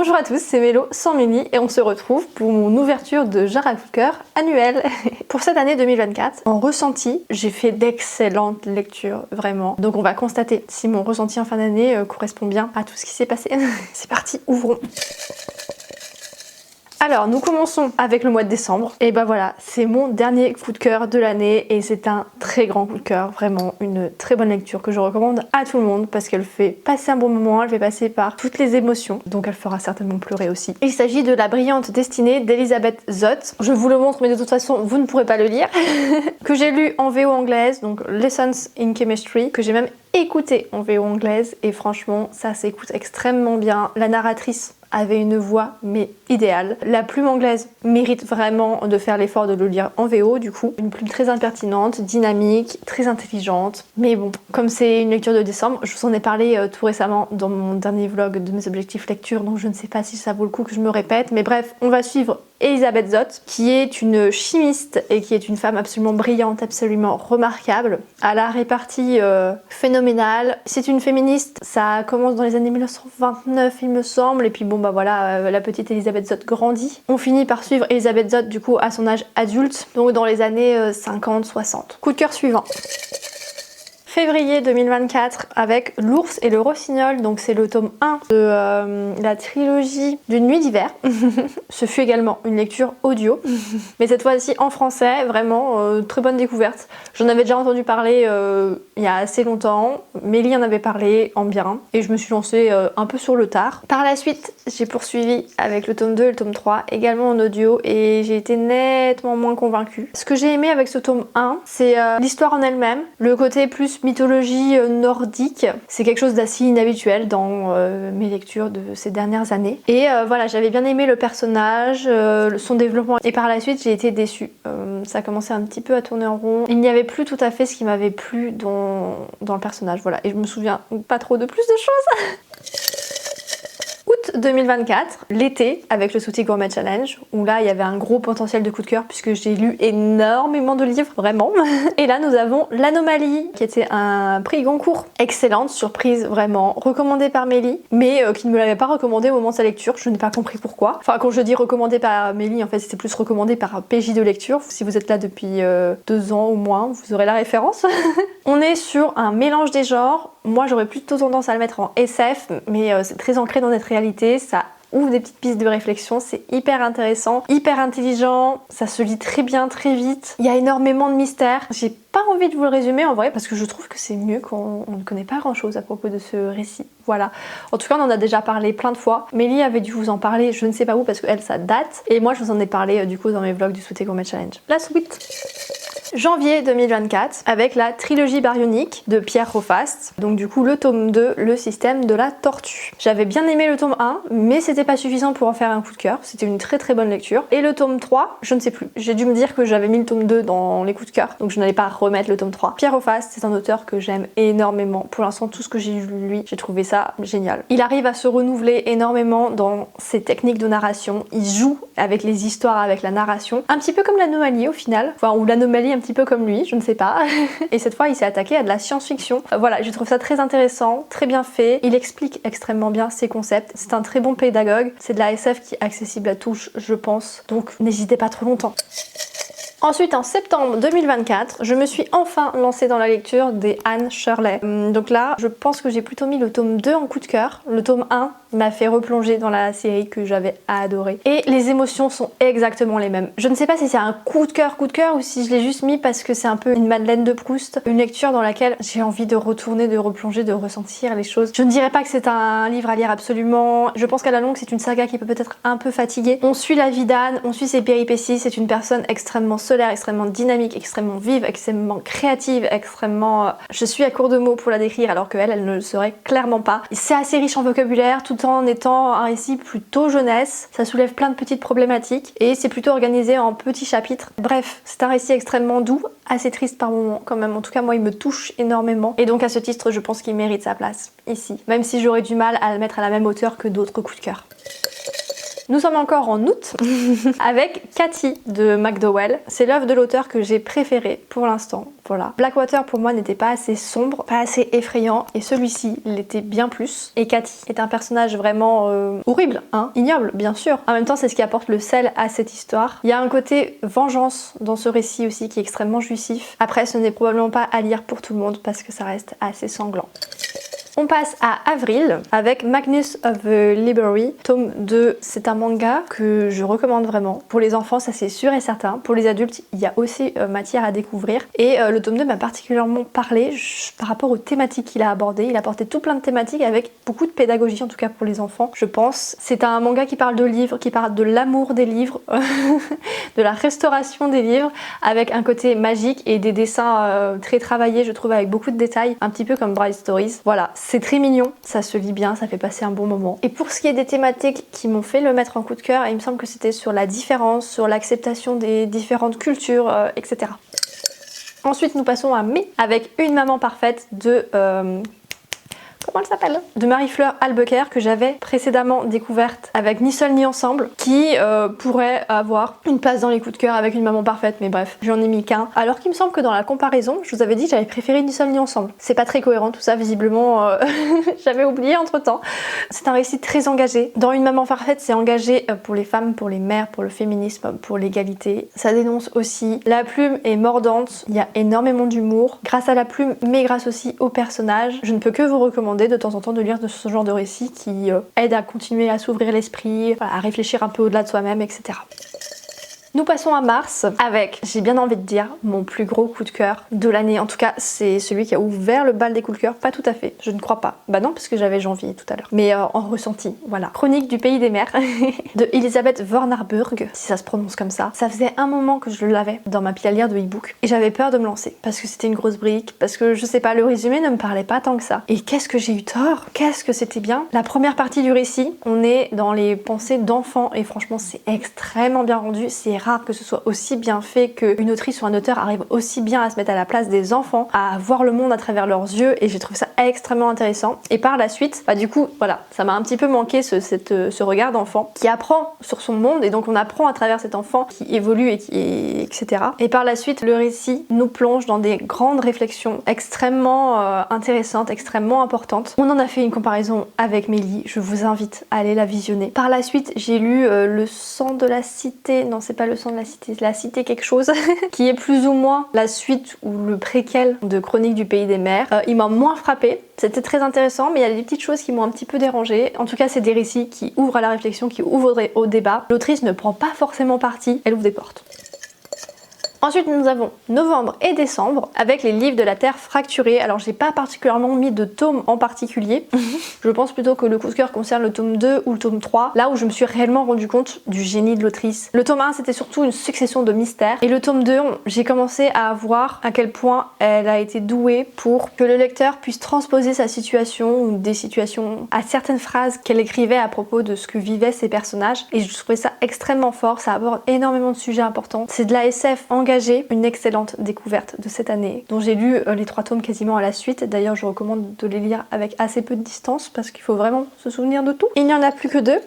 Bonjour à tous, c'est Mélo sans Mélie et on se retrouve pour mon ouverture de jar à coup de cœur annuel. Pour cette année 2024, en ressenti, j'ai fait d'excellentes lectures, vraiment. Donc on va constater si mon ressenti en fin d'année correspond bien à tout ce qui s'est passé. C'est parti, ouvrons. Alors nous commençons avec le mois de décembre et bah voilà, c'est mon dernier coup de cœur de l'année et c'est un très grand coup de cœur, vraiment une très bonne lecture que je recommande à tout le monde parce qu'elle fait passer un bon moment, elle fait passer par toutes les émotions, donc elle fera certainement pleurer aussi. Il s'agit de La brillante destinée d'Elisabeth Zott. Je vous le montre mais de toute façon vous ne pourrez pas le lire. Que j'ai lu en VO anglaise, donc Lessons in Chemistry, que j'ai même écouté en VO anglaise et franchement ça s'écoute extrêmement bien. La narratrice avait une voix mais idéale. La plume anglaise mérite vraiment de faire l'effort de le lire en VO du coup. Une plume très impertinente, dynamique, très intelligente. Mais bon, comme c'est une lecture de décembre, je vous en ai parlé tout récemment dans mon dernier vlog de mes objectifs lecture, donc je ne sais pas si ça vaut le coup que je me répète. Mais bref, on va suivre Elisabeth Zott, qui est une chimiste et qui est une femme absolument brillante, absolument remarquable. Elle a la répartie phénoménale. C'est une féministe, ça commence dans les années 1929 il me semble, et puis bon bah voilà, la petite Elisabeth Zott grandit. On finit par suivre Elisabeth Zott du coup à son âge adulte, donc dans les années 50-60. Coup de cœur suivant. Février 2024 avec L'ours et le rossignol, donc c'est le tome 1 de la trilogie d'une nuit d'hiver. Ce fut également une lecture audio, mais cette fois-ci en français, vraiment très bonne découverte. J'en avais déjà entendu parler il y a assez longtemps, Mélie en avait parlé en bien, et je me suis lancée un peu sur le tard. Par la suite, j'ai poursuivi avec le tome 2 et le tome 3, également en audio, et j'ai été nettement moins convaincue. Ce que j'ai aimé avec ce tome 1, c'est l'histoire en elle-même, le côté plus mythologie nordique, c'est quelque chose d'assez inhabituel dans mes lectures de ces dernières années. Et voilà, j'avais bien aimé le personnage, son développement, et par la suite j'ai été déçue. Ça a commencé un petit peu à tourner en rond. Il n'y avait plus tout à fait ce qui m'avait plu dans le personnage, voilà. Et je me souviens pas trop de plus de choses. Août 2024, l'été, avec le Souti Gourmet Challenge, où là il y avait un gros potentiel de coup de cœur puisque j'ai lu énormément de livres, vraiment. Et là nous avons L'Anomalie, qui était un prix Goncourt. Excellente, surprise vraiment, recommandée par Mélie, mais qui ne me l'avait pas recommandé au moment de sa lecture, je n'ai pas compris pourquoi. Enfin quand je dis recommandée par Mélie, en fait c'était plus recommandé par un PJ de lecture. Si vous êtes là depuis 2 ans ou moins, vous aurez la référence. On est sur un mélange des genres. Moi j'aurais plutôt tendance à le mettre en SF, mais c'est très ancré dans notre réalité, ça ouvre des petites pistes de réflexion, c'est hyper intéressant, hyper intelligent, ça se lit très bien, très vite, il y a énormément de mystères. J'ai pas envie de vous le résumer en vrai parce que je trouve que c'est mieux quand on ne connaît pas grand chose à propos de ce récit. Voilà. En tout cas on en a déjà parlé plein de fois. Mélie avait dû vous en parler, je ne sais pas où parce que elle ça date, et moi je vous en ai parlé du coup dans mes vlogs du Souté Gourmet Challenge. La suite. Janvier 2024 avec la trilogie baryonique de Pierre Rofast, donc du coup le tome 2, le système de la tortue. J'avais bien aimé le tome 1 mais c'était pas suffisant pour en faire un coup de cœur, c'était une très très bonne lecture. Et le tome 3, je ne sais plus, j'ai dû me dire que j'avais mis le tome 2 dans les coups de cœur, donc je n'allais pas remettre le tome 3. Pierre Rofast, c'est un auteur que j'aime énormément, pour l'instant tout ce que j'ai lu de lui, j'ai trouvé ça génial. Il arrive à se renouveler énormément dans ses techniques de narration, il joue avec les histoires, avec la narration, un petit peu comme l'Anomalie au final, enfin ou l'Anomalie un petit peu comme lui, je ne sais pas. Et cette fois il s'est attaqué à de la science-fiction. Voilà, je trouve ça très intéressant, très bien fait, il explique extrêmement bien ses concepts, c'est un très bon pédagogue, c'est de la SF qui est accessible à tous je pense, donc n'hésitez pas trop longtemps. Ensuite, en septembre 2024, je me suis enfin lancée dans la lecture des Anne Shirley. Donc là, je pense que j'ai plutôt mis le tome 2 en coup de cœur. Le tome 1 m'a fait replonger dans la série que j'avais adorée. Et les émotions sont exactement les mêmes. Je ne sais pas si c'est un coup de cœur ou si je l'ai juste mis parce que c'est un peu une Madeleine de Proust. Une lecture dans laquelle j'ai envie de retourner, de replonger, de ressentir les choses. Je ne dirais pas que c'est un livre à lire absolument. Je pense qu'à la longue, c'est une saga qui peut peut-être un peu fatiguer. On suit la vie d'Anne, on suit ses péripéties. C'est une personne extrêmement solaire, extrêmement dynamique, extrêmement vive, extrêmement créative, extrêmement... Je suis à court de mots pour la décrire alors qu'elle, elle ne le serait clairement pas. C'est assez riche en vocabulaire tout en étant un récit plutôt jeunesse. Ça soulève plein de petites problématiques et c'est plutôt organisé en petits chapitres. Bref, c'est un récit extrêmement doux, assez triste par moments quand même. En tout cas, moi, il me touche énormément et donc à ce titre, je pense qu'il mérite sa place ici. Même si j'aurais du mal à le mettre à la même hauteur que d'autres coups de cœur. Nous sommes encore en août avec Cathy de McDowell. C'est l'œuvre de l'auteur que j'ai préférée pour l'instant. Voilà. Blackwater pour moi n'était pas assez sombre, pas assez effrayant et celui-ci l'était bien plus. Et Cathy est un personnage vraiment horrible, hein, ignoble bien sûr. En même temps c'est ce qui apporte le sel à cette histoire. Il y a un côté vengeance dans ce récit aussi qui est extrêmement jouissif. Après ce n'est probablement pas à lire pour tout le monde parce que ça reste assez sanglant. On passe à avril avec Magnus of the Library, tome 2. C'est un manga que je recommande vraiment. Pour les enfants, ça c'est sûr et certain. Pour les adultes, il y a aussi matière à découvrir. Et le tome 2 m'a particulièrement parlé par rapport aux thématiques qu'il a abordées. Il a apporté tout plein de thématiques avec beaucoup de pédagogie, en tout cas pour les enfants, je pense. C'est un manga qui parle de livres, qui parle de l'amour des livres, de la restauration des livres, avec un côté magique et des dessins très travaillés, je trouve, avec beaucoup de détails, un petit peu comme Bright Stories. Voilà. C'est très mignon, ça se lit bien, ça fait passer un bon moment. Et pour ce qui est des thématiques qui m'ont fait le mettre en coup de cœur, il me semble que c'était sur la différence, sur l'acceptation des différentes cultures, etc. Ensuite, nous passons à mai avec Une maman parfaite de... comment elle s'appelle ? De Marie-Fleur Albuquerque, que j'avais précédemment découverte avec Ni seul ni ensemble, qui pourrait avoir une place dans les coups de cœur avec Une maman parfaite, mais bref, j'en ai mis qu'un. Alors qu'il me semble que dans la comparaison, je vous avais dit que j'avais préféré Ni seul ni ensemble. C'est pas très cohérent tout ça, visiblement, j'avais oublié entre temps. C'est un récit très engagé. Dans Une maman parfaite, c'est engagé pour les femmes, pour les mères, pour le féminisme, pour l'égalité. Ça dénonce aussi. La plume est mordante, il y a énormément d'humour. Grâce à la plume, mais grâce aussi au personnage, je ne peux que vous recommander de temps en temps de lire de ce genre de récit qui aide à continuer à s'ouvrir l'esprit, voilà, à réfléchir un peu au-delà de soi-même, etc. Nous passons à mars avec, j'ai bien envie de dire, mon plus gros coup de cœur de l'année. En tout cas, c'est celui qui a ouvert le bal des coups de cœur. Pas tout à fait, je ne crois pas. Bah non, parce que j'avais janvier tout à l'heure. Mais en ressenti, voilà. Chronique du pays des mers de Elisabeth Warnerburg, si ça se prononce comme ça. Ça faisait un moment que je l'avais dans ma pile à lire de e-book. Et j'avais peur de me lancer. Parce que c'était une grosse brique, parce que je sais pas, le résumé ne me parlait pas tant que ça. Et qu'est-ce que j'ai eu tort? Qu'est-ce que c'était bien? La première partie du récit, on est dans les pensées d'enfants. Et franchement, c'est extrêmement bien rendu. C'est rare que ce soit aussi bien fait, qu'une autrice ou un auteur arrive aussi bien à se mettre à la place des enfants, à voir le monde à travers leurs yeux, et j'ai trouvé ça extrêmement intéressant. Et par la suite, bah du coup, voilà, ça m'a un petit peu manqué ce regard d'enfant qui apprend sur son monde, et donc on apprend à travers cet enfant qui évolue etc. Et par la suite, le récit nous plonge dans des grandes réflexions extrêmement intéressantes, extrêmement importantes. On en a fait une comparaison avec Mélie, je vous invite à aller la visionner. Par la suite, j'ai lu Le sang de la cité, non c'est pas Le sang de la cité quelque chose, qui est plus ou moins la suite ou le préquel de Chronique du pays des mers. Il m'a moins frappé, c'était très intéressant, mais il y a des petites choses qui m'ont un petit peu dérangée. En tout cas, c'est des récits qui ouvrent à la réflexion, qui ouvrent au débat. L'autrice ne prend pas forcément parti, elle ouvre des portes. Ensuite, nous avons novembre et décembre avec les livres de la Terre fracturée. Alors, j'ai pas particulièrement mis de tome en particulier. Je pense plutôt que le coup de cœur concerne le tome 2 ou le tome 3, là où je me suis réellement rendu compte du génie de l'autrice. Le tome 1, c'était surtout une succession de mystères. Et le tome 2, j'ai commencé à voir à quel point elle a été douée pour que le lecteur puisse transposer sa situation ou des situations à certaines phrases qu'elle écrivait à propos de ce que vivaient ses personnages. Et je trouvais ça extrêmement fort, ça aborde énormément de sujets importants. C'est de la SF engagée, une excellente découverte de cette année, dont j'ai lu les 3 tomes quasiment à la suite. D'ailleurs, je recommande de les lire avec assez peu de distance parce qu'il faut vraiment se souvenir de tout. Il n'y en a plus que 2.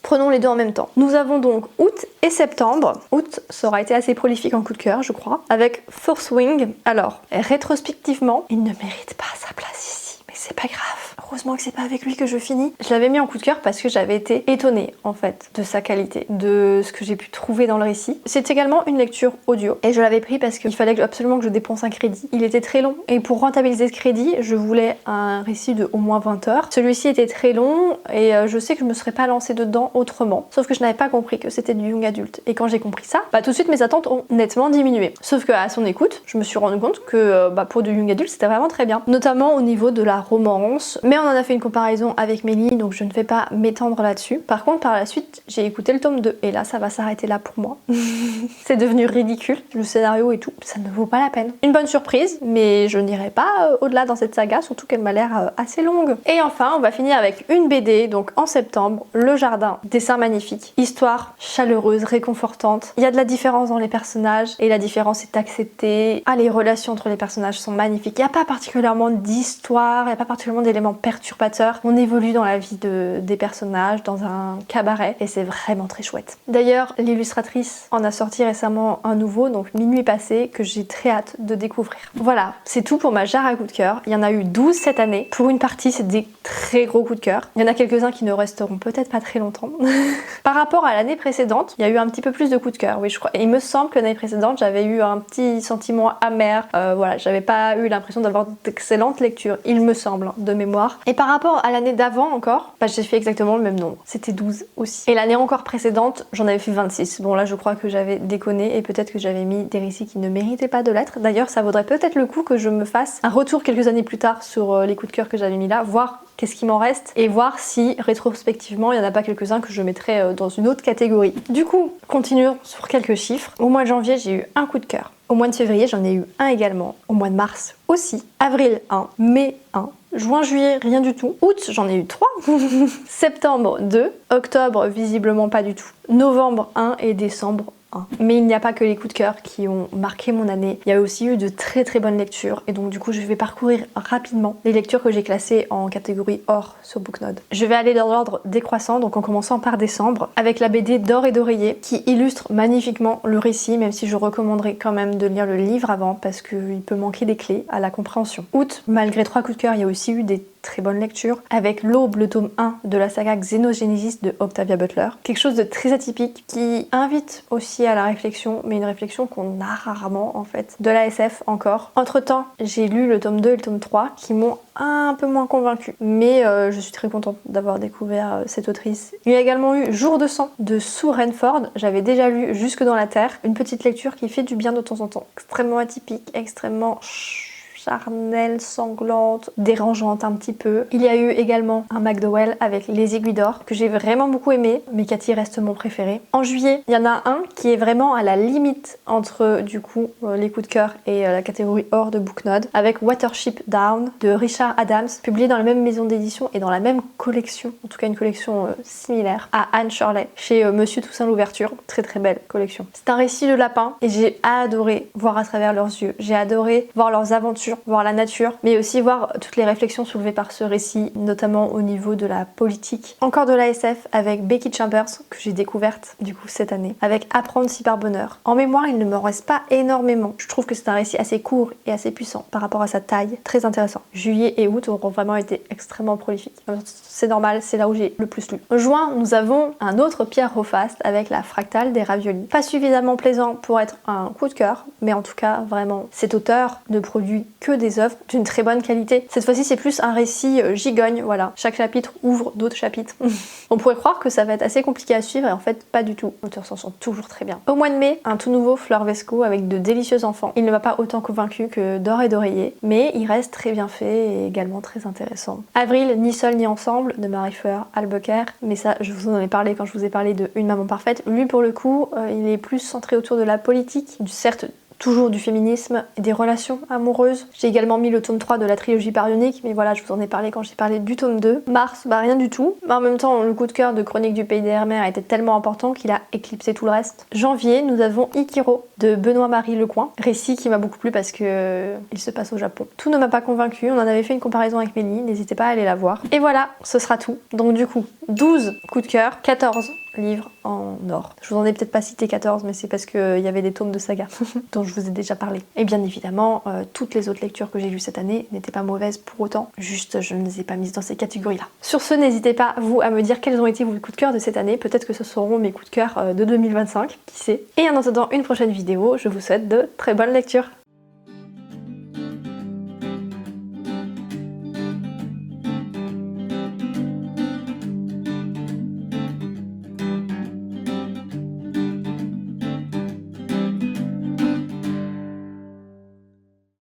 Prenons les deux en même temps. Nous avons donc août et septembre. Août, ça aura été assez prolifique en coup de cœur, je crois, avec Fourth Wing. Alors, rétrospectivement, il ne mérite pas sa place ici, mais c'est pas grave. Heureusement que c'est pas avec lui que je finis. Je l'avais mis en coup de cœur parce que j'avais été étonnée en fait de sa qualité, de ce que j'ai pu trouver dans le récit. C'est également une lecture audio et je l'avais pris parce qu'il fallait absolument que je dépense un crédit. Il était très long et pour rentabiliser ce crédit, je voulais un récit de au moins 20 heures. Celui-ci était très long et je sais que je me serais pas lancée dedans autrement. Sauf que je n'avais pas compris que c'était du young adulte. Et quand j'ai compris ça, bah tout de suite mes attentes ont nettement diminué. Sauf que à son écoute, je me suis rendu compte que pour du young adulte, c'était vraiment très bien. Notamment au niveau de la romance. Mais on en a fait une comparaison avec Mélie, donc je ne vais pas m'étendre là-dessus. Par contre, par la suite, j'ai écouté le tome 2 et là, ça va s'arrêter là pour moi. C'est devenu ridicule, le scénario et tout, ça ne vaut pas la peine. Une bonne surprise, mais je n'irai pas au-delà dans cette saga, surtout qu'elle m'a l'air assez longue. Et enfin, on va finir avec une BD, donc en septembre, Le Jardin. Dessin magnifique, histoire chaleureuse, réconfortante. Il y a de la différence dans les personnages et la différence est acceptée. Ah, les relations entre les personnages sont magnifiques. Il n'y a pas particulièrement d'histoire, il n'y a pas particulièrement d'éléments perturbateur. On évolue dans la vie des personnages, dans un cabaret, et c'est vraiment très chouette. D'ailleurs, l'illustratrice en a sorti récemment un nouveau, donc Minuit passé, que j'ai très hâte de découvrir. Voilà, c'est tout pour ma jarre à coup de cœur. Il y en a eu 12 cette année. Pour une partie, c'est des très gros coups de cœur. Il y en a quelques-uns qui ne resteront peut-être pas très longtemps. Par rapport à l'année précédente, il y a eu un petit peu plus de coups de cœur, oui, je crois. Et il me semble que l'année précédente, j'avais eu un petit sentiment amer. Voilà, j'avais pas eu l'impression d'avoir d'excellentes lectures, il me semble, hein, de mémoire. Et par rapport à l'année d'avant encore, bah, j'ai fait exactement le même nombre. C'était 12 aussi. Et l'année encore précédente, j'en avais fait 26. Bon là, je crois que j'avais déconné et peut-être que j'avais mis des récits qui ne méritaient pas de l'être. D'ailleurs, ça vaudrait peut-être le coup que je me fasse un retour quelques années plus tard sur les coups de cœur que j'avais mis là, voir qu'est-ce qui m'en reste et voir si rétrospectivement il n'y en a pas quelques-uns que je mettrais dans une autre catégorie. Du coup, continuons sur quelques chiffres. Au mois de janvier, j'ai eu un coup de cœur. Au mois de février, j'en ai eu un également. Au mois de mars aussi. Avril 1, mai 1. Juin, juillet, rien du tout. Août, j'en ai eu 3. Septembre 2. Octobre, visiblement pas du tout. Novembre 1 et décembre 1. Mais il n'y a pas que les coups de cœur qui ont marqué mon année. Il y a aussi eu de très très bonnes lectures. Et donc du coup, je vais parcourir rapidement les lectures que j'ai classées en catégorie or sur Booknode. Je vais aller dans l'ordre décroissant, donc en commençant par décembre, avec la BD d'Or et d'Oreiller, qui illustre magnifiquement le récit, même si je recommanderais quand même de lire le livre avant, parce qu'il peut manquer des clés à la compréhension. Août, malgré 3 coups de cœur, il y a aussi eu des très bonne lecture, avec L'Aube, le tome 1 de la saga Xenogenesis de Octavia Butler. Quelque chose de très atypique qui invite aussi à la réflexion, mais une réflexion qu'on a rarement en fait. De la SF encore. Entre temps, j'ai lu le tome 2 et le tome 3 qui m'ont un peu moins convaincue. Mais je suis très contente d'avoir découvert cette autrice. Il y a également eu Jour de sang de Sue Renford. J'avais déjà lu Jusque dans la Terre. Une petite lecture qui fait du bien de temps en temps. Extrêmement atypique, extrêmement charnelle, sanglante, dérangeante un petit peu. Il y a eu également un McDowell avec Les Aiguilles d'Or que j'ai vraiment beaucoup aimé, mais Cathy reste mon préféré. En juillet, il y en a un qui est vraiment à la limite entre du coup les coups de cœur et la catégorie or de Booknode, avec Watership Down de Richard Adams, publié dans la même maison d'édition et dans la même collection, en tout cas une collection similaire à Anne Shirley chez Monsieur Toussaint l'Ouverture. Très très belle collection. C'est un récit de lapins et j'ai adoré voir à travers leurs yeux. J'ai adoré voir leurs aventures, voir la nature, mais aussi voir toutes les réflexions soulevées par ce récit, notamment au niveau de la politique. Encore de la SF avec Becky Chambers, que j'ai découverte du coup cette année, avec Apprendre si par bonheur. En mémoire, il ne me reste pas énormément. Je trouve que c'est un récit assez court et assez puissant par rapport à sa taille, très intéressant. Juillet et août auront vraiment été extrêmement prolifiques. C'est normal, c'est là où j'ai le plus lu. En juin, nous avons un autre Pierre Hofast avec La Fractale des raviolis. Pas suffisamment plaisant pour être un coup de cœur, mais en tout cas, vraiment, cet auteur ne produit que des œuvres d'une très bonne qualité. Cette fois-ci, c'est plus un récit gigogne, voilà. Chaque chapitre ouvre d'autres chapitres. On pourrait croire que ça va être assez compliqué à suivre et en fait, pas du tout. L'auteur s'en sort toujours très bien. Au mois de mai, un tout nouveau Fleur Vesco avec de délicieux enfants. Il ne m'a pas autant convaincu que D'Or et d'Oreiller, mais il reste très bien fait et également très intéressant. Avril, Ni seul ni ensemble de Marie-Fleur Albuquerque, mais ça, je vous en ai parlé quand je vous ai parlé de Une maman parfaite. Lui, pour le coup, il est plus centré autour de la politique, certes toujours du féminisme et des relations amoureuses. J'ai également mis le tome 3 de la trilogie Baryonique, mais voilà, je vous en ai parlé quand j'ai parlé du tome 2. Mars, bah rien du tout. Mais en même temps, le coup de cœur de Chronique du Pays des Mers était tellement important qu'il a éclipsé tout le reste. Janvier, nous avons Ikiro de Benoît-Marie Lecoing. Récit qui m'a beaucoup plu parce que il se passe au Japon. Tout ne m'a pas convaincu, on en avait fait une comparaison avec Mélie, n'hésitez pas à aller la voir. Et voilà, ce sera tout. Donc du coup, 12 coups de cœur, 14 livres en or. Je vous en ai peut-être pas cité 14, mais c'est parce qu'il y avait des tomes de saga dont je vous ai déjà parlé. Et bien évidemment, toutes les autres lectures que j'ai lues cette année n'étaient pas mauvaises pour autant, juste je ne les ai pas mises dans ces catégories-là. Sur ce, n'hésitez pas, vous, à me dire quels ont été vos coups de cœur de cette année. Peut-être que ce seront mes coups de cœur de 2025, qui sait. Et en attendant une prochaine vidéo, je vous souhaite de très bonnes lectures.